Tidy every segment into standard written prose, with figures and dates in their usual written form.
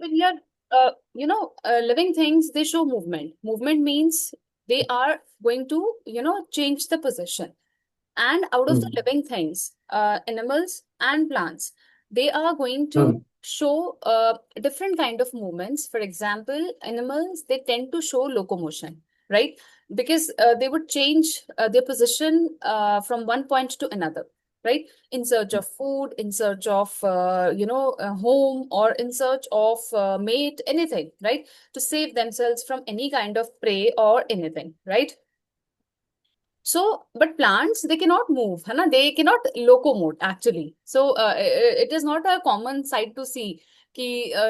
when you're, living things, they show movement. Movement means they are going to, change the position. And out of the Hmm. living things, animals and plants, they are going to Hmm. show different kind of movements. For example, animals, they tend to show locomotion, right? Because they would change their position from one point to another, right? In search of food, in search of a home, or in search of mate, anything, right? To save themselves from any kind of prey or anything, right? So, but plants, they cannot move, है ना? They cannot locomote actually. So, it is not a common sight to see कि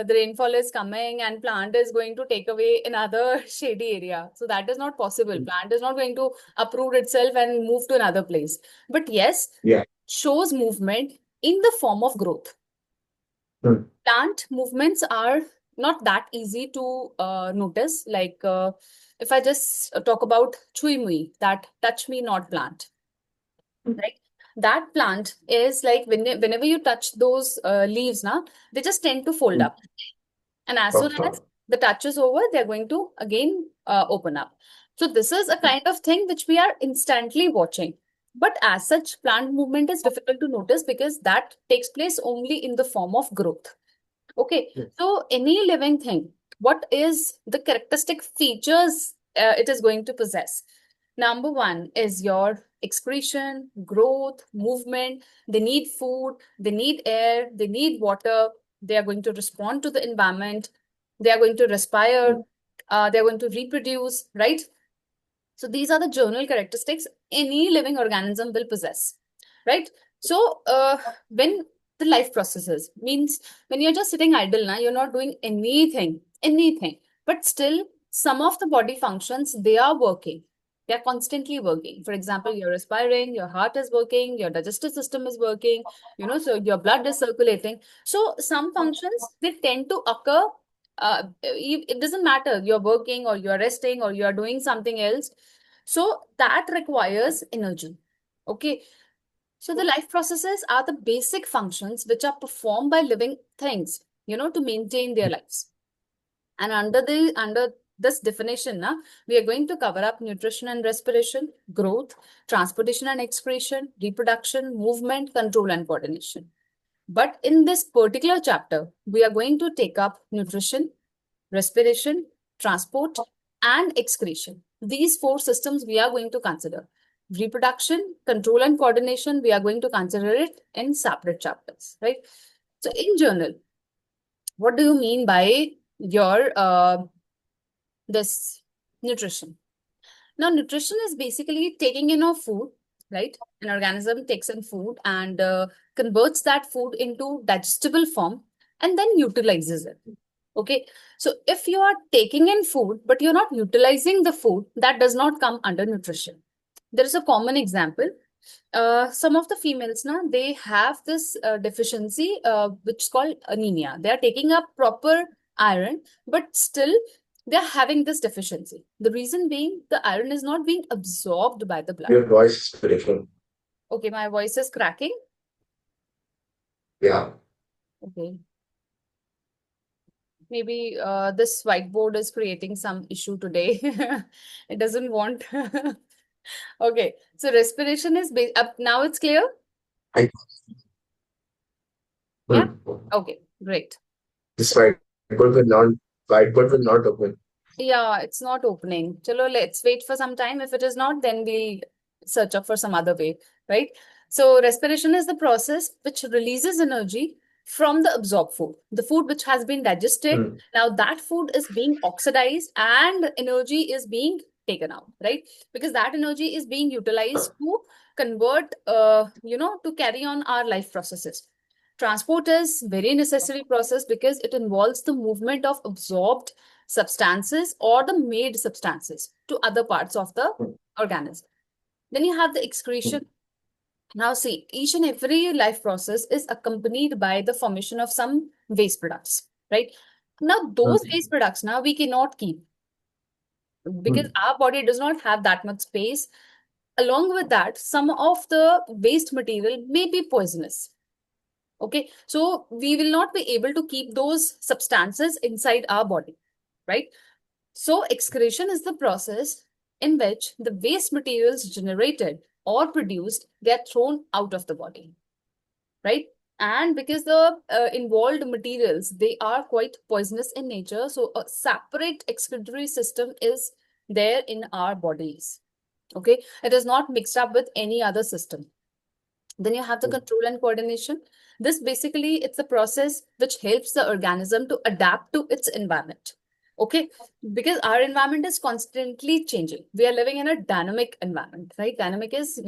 the rainfall is coming and plant is going to take away another shady area. So that is not possible. Plant is not going to uproot itself and move to another place. But yes, Yeah. shows movement in the form of growth. Hmm. Plant movements are not that easy to notice. Like if I just talk about chui mui, that touch me not plant, right? That plant is like whenever you touch those leaves, now they just tend to fold Hmm. up, and as soon Okay. as the touch is over, they're going to again open up. So this is a kind of thing which we are instantly watching. But as such, plant movement is difficult to notice because that takes place only in the form of growth. Okay, Hmm. so any living thing, what is the characteristic features it is going to possess? Number one is your excretion, growth, movement. They need food, they need air, they need water. They are going to respond to the environment. They are going to respire. They're going to reproduce, right? So these are the general characteristics any living organism will possess, right? So when the life processes means when you're just sitting idle now, you're not doing anything, but still some of the body functions they are working. They're constantly working. For example, you're respiring, your heart is working, your digestive system is working, so your blood is circulating. So some functions they tend to occur. It doesn't matter you're working or you're resting or you're doing something else, so that requires energy. Okay. So the life processes are the basic functions which are performed by living things, to maintain their lives. And under this definition, we are going to cover up nutrition and respiration, growth, transportation and excretion, reproduction, movement, control, and coordination. But in this particular chapter, we are going to take up nutrition, respiration, transport, and excretion. These four systems we are going to consider. Reproduction, control, and coordination, we are going to consider it in separate chapters, right? So, in general, what do you mean by your this nutrition? Now, nutrition is basically taking in of food, right? An organism takes in food and converts that food into digestible form and then utilizes it. Okay. So if you are taking in food, but you're not utilizing the food, that does not come under nutrition. There is a common example. Some of the females now they have this deficiency which is called anemia. They are taking up proper iron, but still they're having this deficiency. The reason being the iron is not being absorbed by the blood. Your voice is beautiful. Okay, my voice is cracking. Yeah. Okay, maybe this whiteboard is creating some issue today. It doesn't want. Okay, so respiration is up now. It's clear. I. Yeah. Hmm. Okay, great. This whiteboard will not open. Yeah, it's not opening. Chalo, let's wait for some time. If it is not, then we'll search up for some other way, right? So respiration is the process which releases energy from the absorbed food, the food which has been digested. Hmm. Now that food is being oxidized and energy is being taken out, right? Because that energy is being utilized to convert, to carry on our life processes. Transport is very necessary process because it involves the movement of absorbed substances or the made substances to other parts of the organism. Then you have the excretion. Now, see, each and every life process is accompanied by the formation of some waste products, right? Now, those Hmm. waste products now we cannot keep because Hmm. our body does not have that much space. Along with that, some of the waste material may be poisonous. Okay, so we will not be able to keep those substances inside our body, right? So excretion is the process in which the waste materials generated or produced get thrown out of the body, right? And because the involved materials, they are quite poisonous in nature, so a separate excretory system is there in our bodies. Okay, it is not mixed up with any other system. Then you have the control and coordination. This basically, it's a process which helps the organism to adapt to its environment. Okay, because our environment is constantly changing. We are living in a dynamic environment, right? Dynamic is,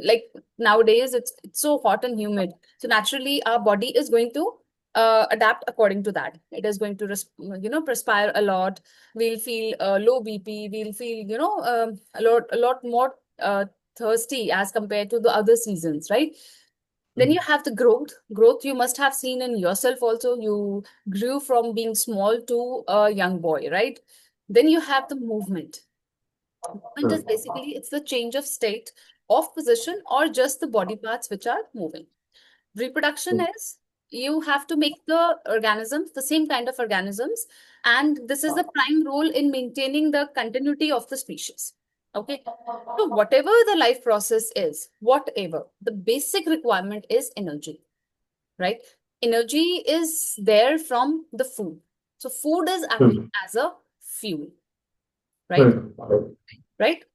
like nowadays it's so hot and humid. So naturally, our body is going to adapt according to that. It is going to, perspire a lot. We'll feel low BP. We'll feel, a lot more thirsty as compared to the other seasons, right? Then you have the growth. Growth you must have seen in yourself also. You grew from being small to a young boy, right? Then you have the movement. Movement is basically it's the change of state of position or just the body parts which are moving. Reproduction is you have to make the organisms, the same kind of organisms, and this is the prime role in maintaining the continuity of the species. Okay, so whatever the life process is, whatever, the basic requirement is energy, right? Energy is there from the food. So food is acting as a fuel, right? Right?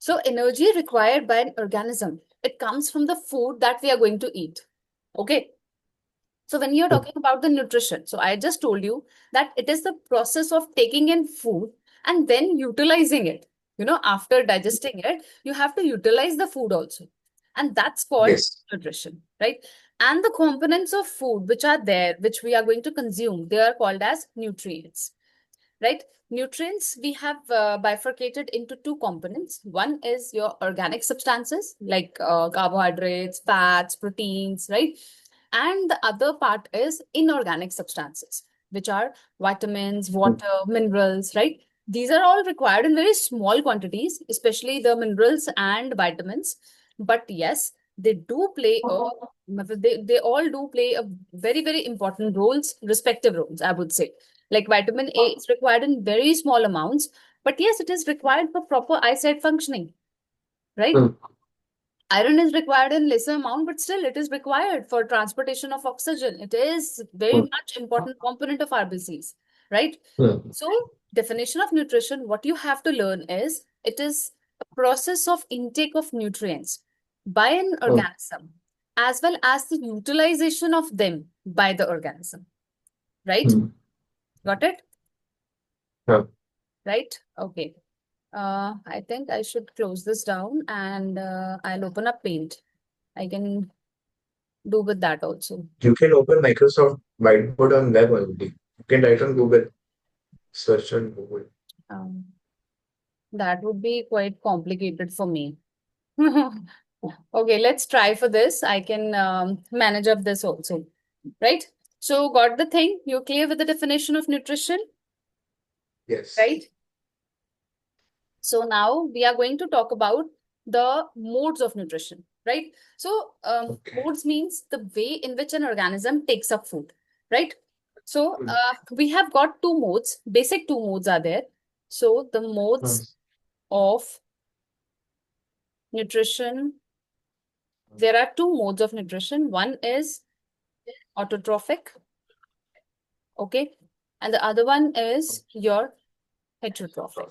So energy required by an organism, it comes from the food that we are going to eat. Okay. So when you're talking about the nutrition, so I just told you that it is the process of taking in food and then utilizing it. After digesting it, you have to utilize the food also. And that's called Yes. nutrition, right? And the components of food which are there, which we are going to consume, they are called as nutrients, right? Nutrients, we have bifurcated into two components. One is your organic substances like carbohydrates, fats, proteins, right? And the other part is inorganic substances, which are vitamins, water, minerals, right? These are all required in very small quantities, especially the minerals and vitamins. But yes, they do play they all do play a very, very important roles, respective roles, I would say. Like vitamin A is required in very small amounts, but yes, it is required for proper eyesight functioning, right? Iron is required in lesser amount, but still it is required for transportation of oxygen. It is very much important component of our disease, right? So definition of nutrition, what you have to learn is it is a process of intake of nutrients by an organism as well as the utilization of them by the organism, right? Got it? Yeah. Right? Okay. I think I should close this down and I'll open up Paint. I can do with that also. You can open Microsoft Whiteboard on web only. You can write on Google. Search on Google. Um, that would be quite complicated for me. Okay, let's try for this. I can manage up this also, right? So got the thing? You're clear with the definition of nutrition, Yes. right? So now we are going to talk about the modes of nutrition, right? So modes means the way in which an organism takes up food, right? So we have got two modes, basic two modes are there. So the modes of nutrition, there are two modes of nutrition. One is autotrophic, okay? And the other one is your heterotrophic,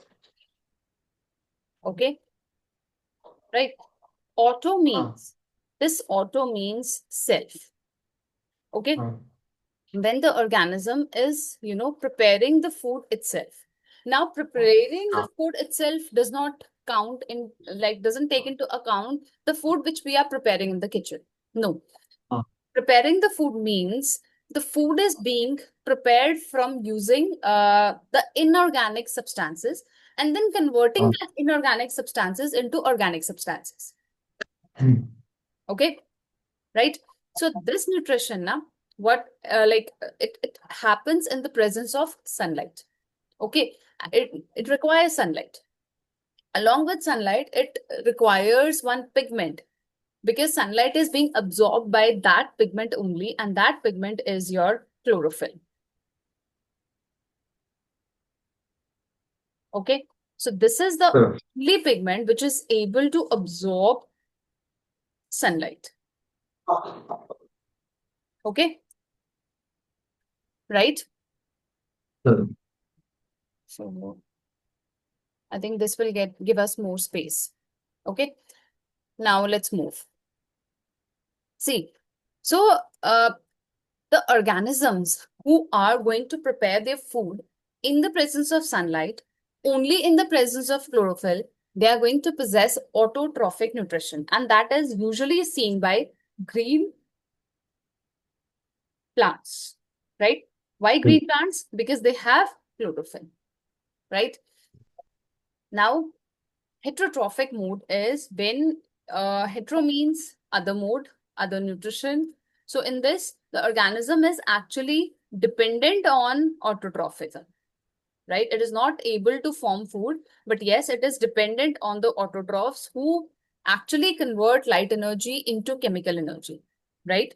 okay? Right? Auto means, this auto means self, okay? When the organism is, preparing the food itself. Now, preparing the food itself does not count in, like, doesn't take into account the food which we are preparing in the kitchen. No. Preparing the food means the food is being prepared from using the inorganic substances and then converting that inorganic substances into organic substances. Okay, right? So this nutrition now, what it happens in the presence of sunlight. Okay, it requires sunlight. Along with sunlight, it requires one pigment, because sunlight is being absorbed by that pigment only, and that pigment is your chlorophyll. Okay, so this is the only pigment which is able to absorb sunlight. Okay, right? So I think this will give us more space. Okay, now let's move. See, so the organisms who are going to prepare their food in the presence of sunlight, only in the presence of chlorophyll, they are going to possess autotrophic nutrition, and that is usually seen by green plants, right? Why green plants? Because they have chlorophyll, right? Now, heterotrophic mode is when hetero means other mode, other nutrition. So in this, the organism is actually dependent on autotrophism, right? It is not able to form food, but yes, it is dependent on the autotrophs who actually convert light energy into chemical energy, right?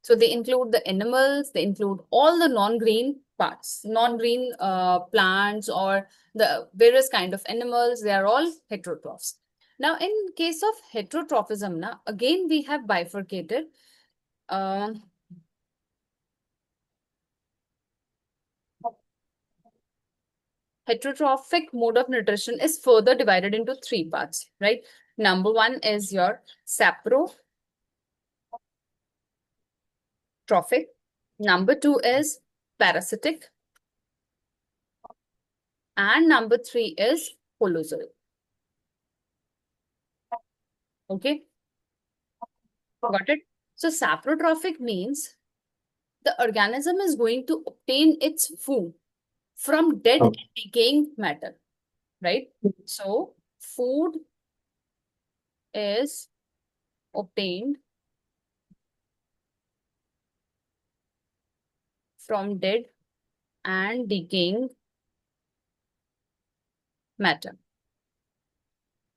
So they include the animals, they include all the non-green parts, non-green plants or the various kind of animals, they are all heterotrophs. Now, in case of heterotrophism, now, again, we have bifurcated. Heterotrophic mode of nutrition is further divided into three parts, right? Number one is your saprotrophic. Number two is parasitic. And number three is holozoic. Okay, got it? So saprotrophic means the organism is going to obtain its food from dead and decaying matter, right? So food is obtained from dead and decaying matter,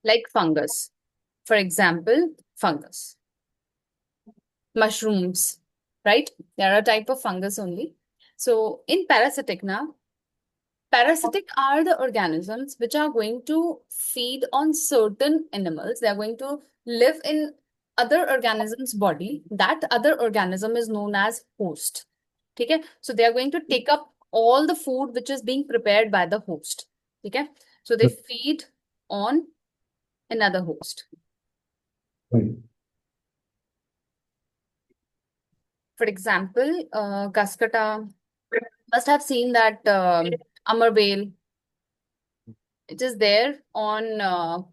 like fungus. For example, fungus, mushrooms, right? They are a type of fungus only. So in parasitic now, parasitic are the organisms which are going to feed on certain animals. They are going to live in other organisms' body. That other organism is known as host. Okay? So they are going to take up all the food which is being prepared by the host. Okay? So they feed on another host. For example, Cascata must have seen that Amar whale. It is there on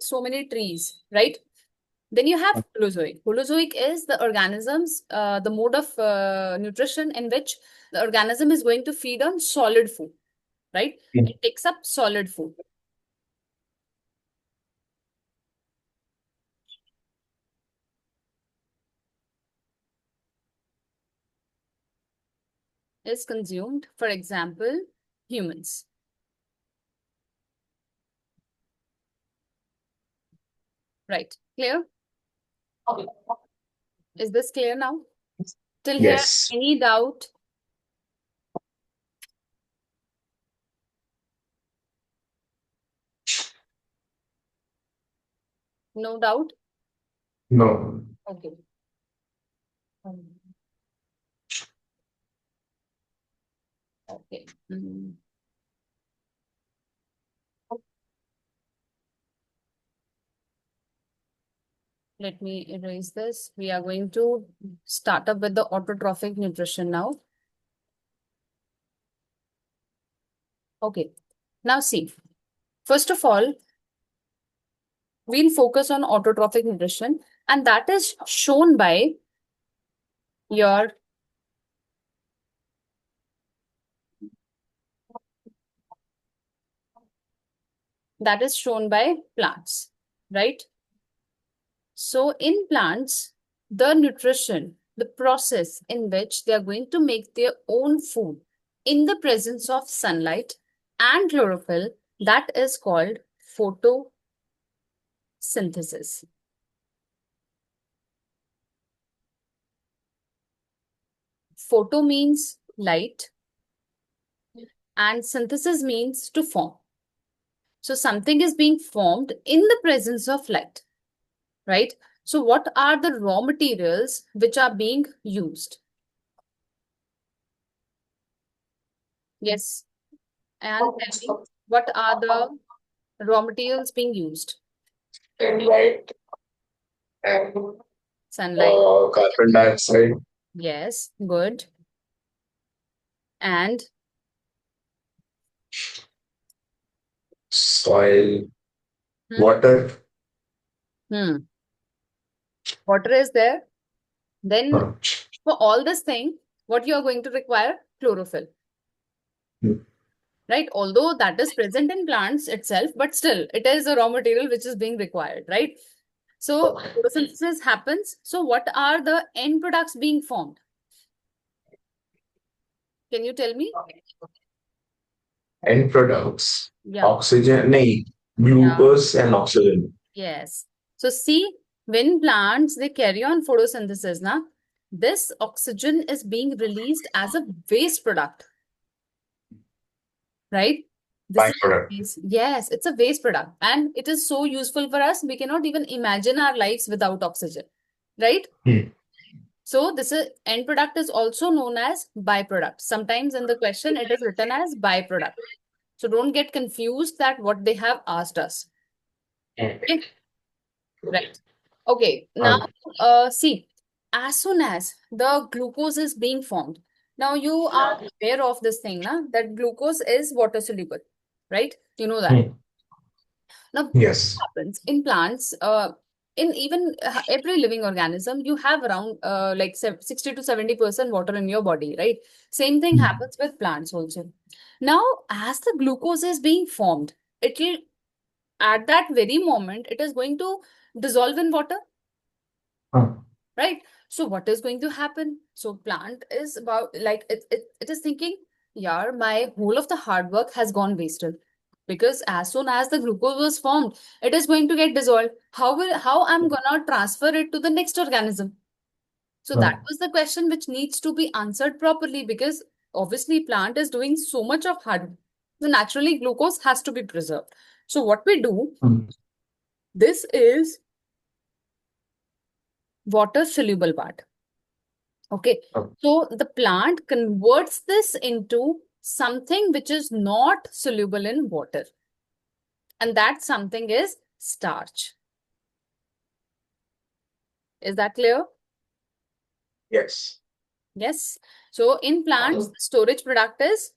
so many trees, right? Then you have holozoic. Holozoic is the organisms, the mode of nutrition in which the organism is going to feed on solid food, right? It takes up solid food. Is consumed, for example, humans. Right. Clear? Is this clear now? Till here, Yes. any doubt? No doubt? No. Okay. Okay. Let me erase this. We are going to start up with the autotrophic nutrition now. Okay. Now see, first of all, we'll focus on autotrophic nutrition, and that is shown by your plants, right? So in plants, the nutrition, the process in which they are going to make their own food in the presence of sunlight and chlorophyll, that is called photosynthesis. photo means light and synthesis means to form. So something is being formed in the presence of light, right? So what are the raw materials which are being used? Yes. And tell me, what are the raw materials being used? Sunlight and Sunlight. carbon dioxide, Yes, good. And soil, hmm, water. water is there. Then uh, for all this thing, what you are going to require? Chlorophyll, hmm, right? Although that is present in plants itself, but still it is a raw material which is being required, right? So photosynthesis happens. So what are the end products being formed? Can you tell me? end products, Yeah. oxygen, nahi, Yeah. glucose and oxygen. Yes. So see, when plants they carry on photosynthesis, na, this oxygen is being released as a waste product, right? This is Byproduct. yes, it's a waste product, and it is so useful for us. We cannot even imagine our lives without oxygen, right? Hmm. So this is end product is also known as byproduct. Sometimes in the question it is written as byproduct. So don't get confused that what they have asked us. Okay, right. Okay, now see, as soon as the glucose is being formed, now you are aware of this thing, na, that glucose is water soluble, right? You know that. Hmm. Now, what Yes. happens in plants, in even every living organism, you have around like 60 to 70% water in your body, right? Same thing Hmm. happens with plants also. Now, as the glucose is being formed, it will, at that very moment, it is going to dissolve in water, Uh, right? So what is going to happen? So plant is about like it is thinking, yeah, my whole of the hard work has gone wasted because as soon as the glucose was formed, it is going to get dissolved. How I'm gonna transfer it to the next organism? So uh, that was the question which needs to be answered properly because obviously plant is doing so much of hard work. So naturally glucose has to be preserved. So what we do, hmm. this is water soluble part. Okay, Uh, so the plant converts this into something which is not soluble in water, and that something is starch. Is that clear? yes. Yes. So in plants, the storage product is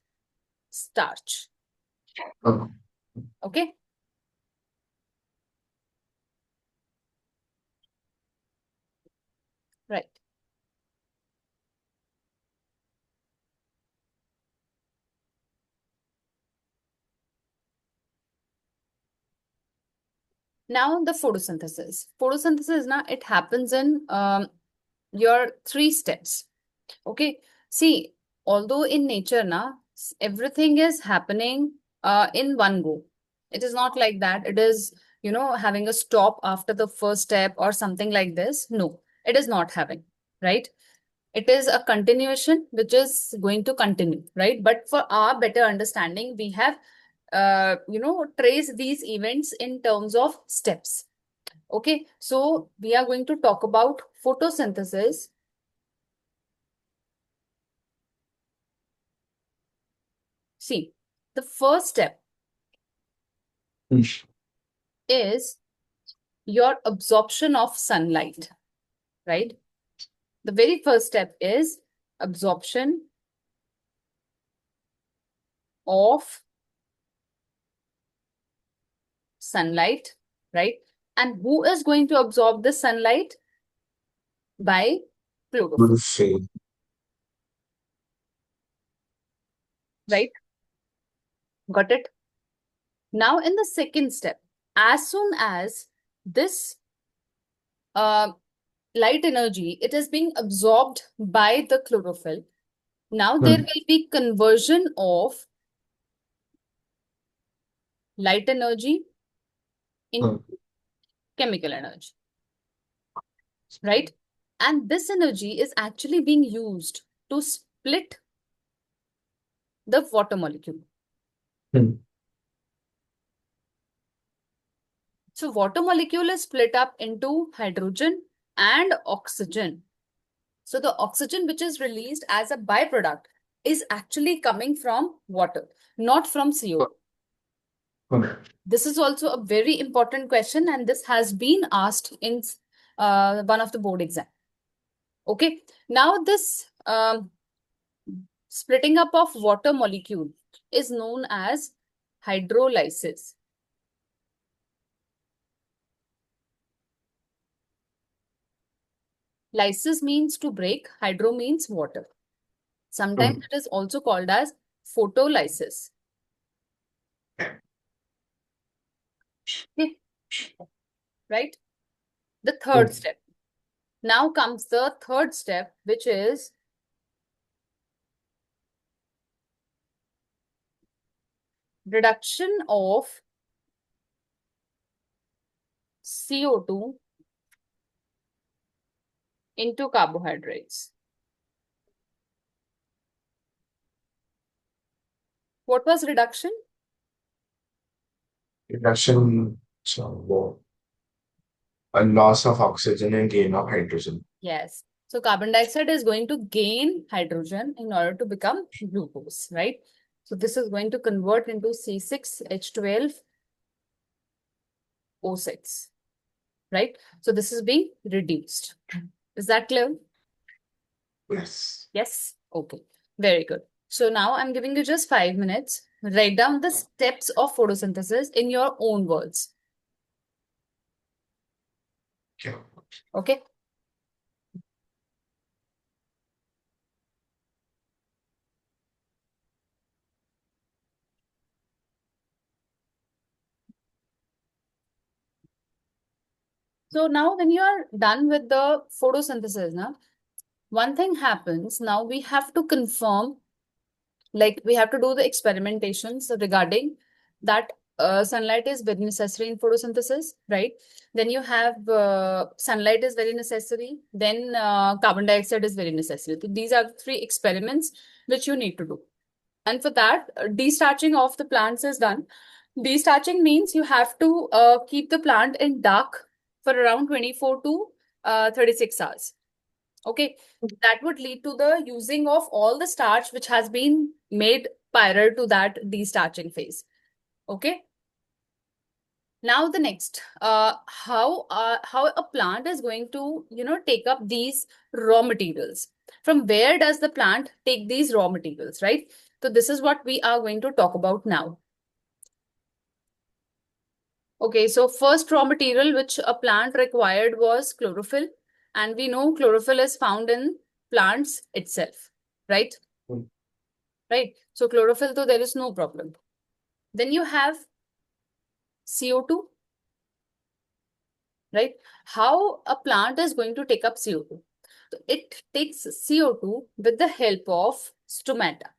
starch. Uh, Okay. Right. Now the photosynthesis. Photosynthesis, now it happens in your three steps. Okay. See, although in nature, na, everything is happening in one go. It is not like that. It is, having a stop after the first step or something like this. No, it is not having, right? It is a continuation which is going to continue, right? But for our better understanding, we have, traced these events in terms of steps. Okay, so we are going to talk about photosynthesis. See, the first step hmm. is your absorption of sunlight, right? The very first step is absorption of sunlight, right? And who is going to absorb the sunlight? By chlorophyll, Good shade. right? Got it? Now, in the second step, as soon as this uh, light energy, it is being absorbed by the chlorophyll, now there Hmm. will be conversion of light energy Hmm. into chemical energy, right? And this energy is actually being used. to split the water molecule. Hmm. So water molecule is split up into hydrogen and oxygen. So the oxygen which is released as a byproduct is actually coming from water, not from CO2. Okay. This is also a very important question, and this has been asked in one of the board exam. Okay, now this splitting up of water molecule is known as hydrolysis. Lysis means to break, hydro means water. Sometimes it is also called as photolysis. Okay. Right? The third step. Now comes the third step, which is reduction of CO2 into carbohydrates. What was reduction? Reduction, so a loss of oxygen and gain of hydrogen. Yes. So carbon dioxide is going to gain hydrogen in order to become glucose, right? So this is going to convert into C6H12O6, right? So this is being reduced. Is that clear? Yes. Yes. Okay. Very good. So now I'm giving you just 5 minutes. Write down the steps of photosynthesis in your own words. Okay. Okay. So now when you are done with the photosynthesis, now, one thing happens. Now we have to confirm, like we have to do the experimentations regarding that sunlight is very necessary in photosynthesis, right? Then you have sunlight is very necessary. Then carbon dioxide is very necessary. So these are the 3 experiments which you need to do. And for that, destarching of the plants is done. Destarching means you have to keep the plant in dark for around 24 to 36 hours. Okay, that would lead to the using of all the starch which has been made prior to that destarching phase. Okay. Now the next, how a plant is going to take up these raw materials. From where does the plant take these raw materials, right? So this is what we are going to talk about now. Okay, so first raw material which a plant required was chlorophyll, and we know chlorophyll is found in plants itself, right? Right. So chlorophyll, though there is no problem. Then you have CO2, right? How a plant is going to take up CO2? So it takes CO2 with the help of stomata.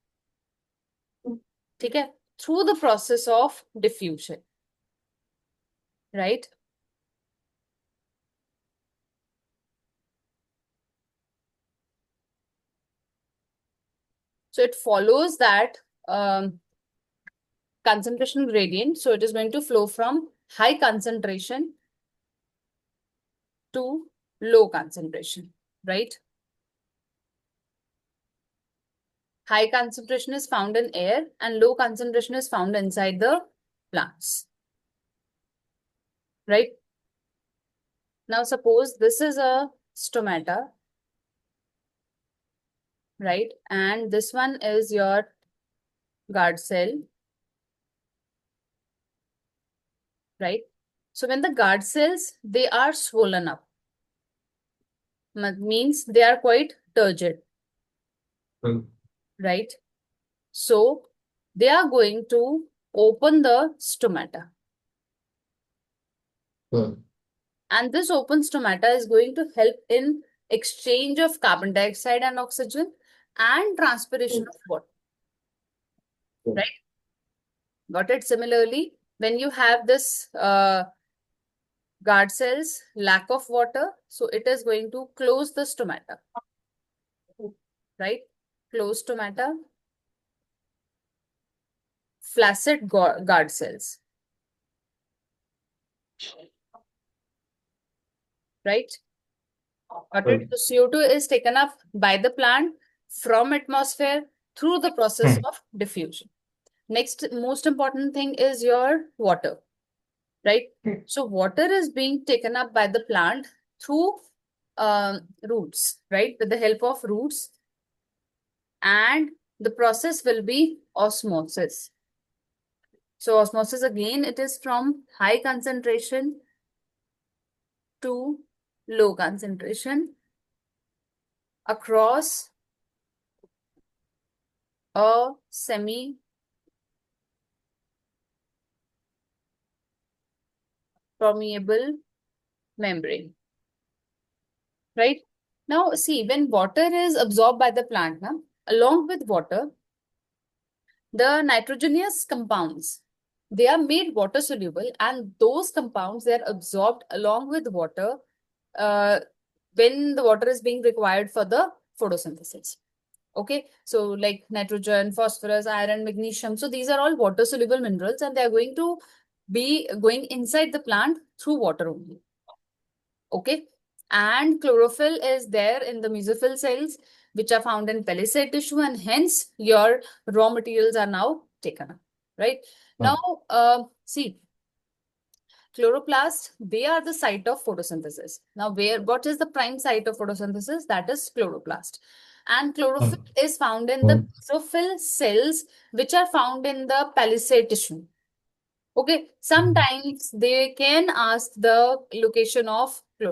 Okay, through the process of diffusion, right? So it follows that concentration gradient. So it is going to flow from high concentration to low concentration, right? High concentration is found in air and low concentration is found inside the plants, right? Now suppose this is a stomata, right? And this one is your guard cell, right? So when the guard cells, they are swollen up, means they are quite turgid, right? So they are going to open the stomata. And this open stomata is going to help in exchange of carbon dioxide and oxygen and transpiration of water, right? Got it? Similarly, when you have this guard cells, lack of water, so it is going to close the stomata, right? closed stomata, flaccid guard cells, right? Hmm. So CO2 is taken up by the plant from atmosphere through the process Hmm. of diffusion. Next, most important thing is your water, right? So water is being taken up by the plant through roots, right? With the help of roots, and the process will be osmosis. So osmosis again, it is from high concentration to low concentration across a semi permeable membrane, right? Now, see, when water is absorbed by the plant, na, along with water, the nitrogenous compounds, they are made water soluble, and those compounds, they are absorbed along with water uh, when the water is being required for the photosynthesis. Okay, so like nitrogen, phosphorus, iron, magnesium. So these are all water soluble minerals, and they are going to be going inside the plant through water only. Okay, and chlorophyll is there in the mesophyll cells, which are found in palisade tissue, and hence your raw materials are now taken up, right? Now, see, chloroplast, they are the site of photosynthesis. Now, what is the prime site of photosynthesis? That is chloroplast. And chlorophyll is found in the mesophyll cells, which are found in the palisade tissue. Okay, sometimes they can ask the location of chlorophyll.